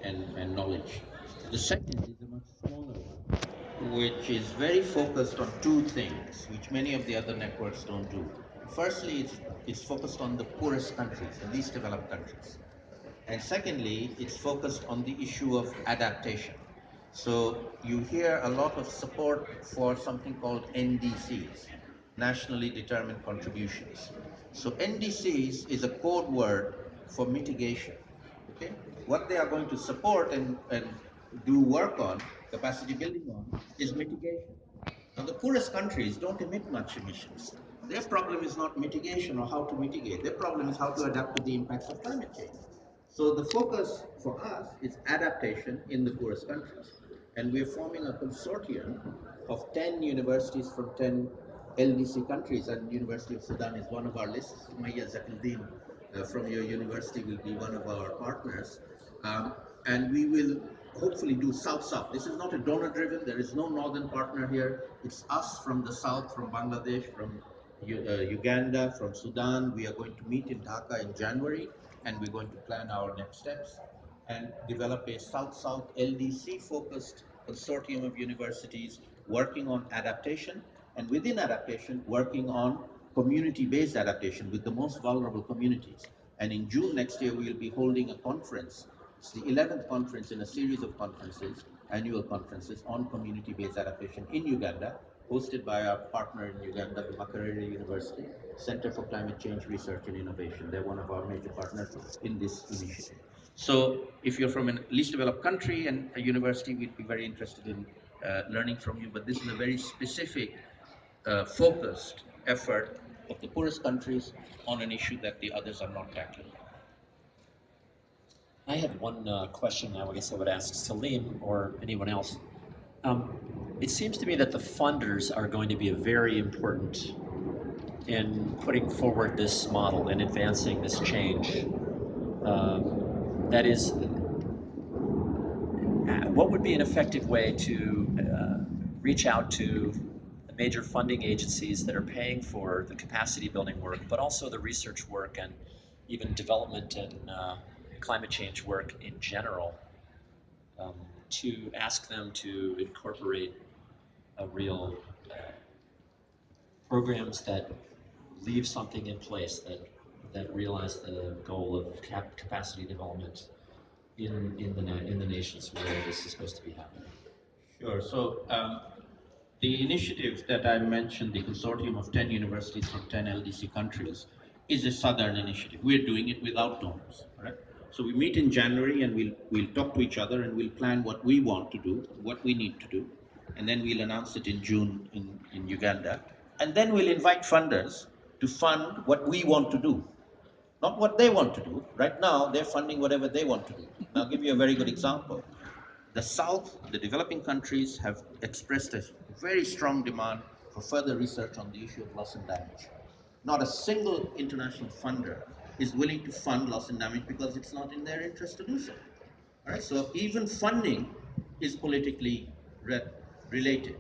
and knowledge. The second is a much smaller one, which is very focused on two things, which many of the other networks don't do. Firstly, it's focused on the poorest countries, the least developed countries. And secondly, it's focused on the issue of adaptation. So you hear a lot of support for something called NDCs, nationally determined contributions. So NDCs is a code word for mitigation. Okay? What they are going to support and do work on, capacity building on, is mitigation. Now, the poorest countries don't emit much emissions. Their problem is not mitigation or how to mitigate. Their problem is how to adapt to the impacts of climate change. So the focus for us is adaptation in the poorest countries. And we're forming a consortium of 10 universities from 10 LDC countries, and University of Sudan is one of our lists. Maya Zakaldin from your university will be one of our partners. Um, and we will hopefully do South-South. This is not a donor-driven, there is no northern partner here. It's us from the south, from Bangladesh, from Uganda, from Sudan. We are going to meet in Dhaka in January, and we're going to plan our next steps and develop a South-South LDC focused consortium of universities working on adaptation, and within adaptation, working on community-based adaptation with the most vulnerable communities. And in June next year, we'll be holding a conference. It's the 11th conference in a series of conferences, annual conferences on community-based adaptation in Uganda, hosted by our partner in Uganda, the Makerere University Center for Climate Change Research and Innovation. They're one of our major partners in this initiative. So if you're from a least developed country and a university, we'd be very interested in learning from you. But this is a very specific, focused effort of the poorest countries on an issue that the others are not tackling. I had one question now, I guess I would ask Salim or anyone else. Um, it seems to me that the funders are going to be very important in putting forward this model and advancing this change. That is, what would be an effective way to reach out to the major funding agencies that are paying for the capacity building work, but also the research work and even development and climate change work in general, um, to ask them to incorporate a real programs that leave something in place that realize the goal of capacity development in the nations where this is supposed to be happening. Sure. So the initiative that I mentioned, the consortium of 10 universities from 10 LDC countries, is a southern initiative. We're doing it without donors. Right? So we meet in January and we'll talk to each other and we'll plan what we want to do, what we need to do, and then we'll announce it in June in Uganda. And then we'll invite funders to fund what we want to do, not what they want to do. Right now, they're funding whatever they want to do. And I'll give you a very good example. The South, the developing countries, have expressed a very strong demand for further research on the issue of loss and damage. Not a single international funder is willing to fund loss and damage because it's not in their interest to do so. All right, so even funding is politically related.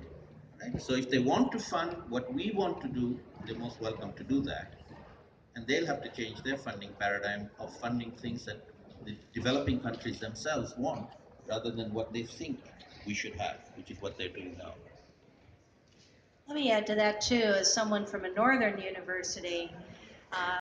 Right? So if they want to fund what we want to do, they're most welcome to do that. And they'll have to change their funding paradigm of funding things that the developing countries themselves want rather than what they think we should have, which is what they're doing now. Let me add to that too, as someone from a northern university.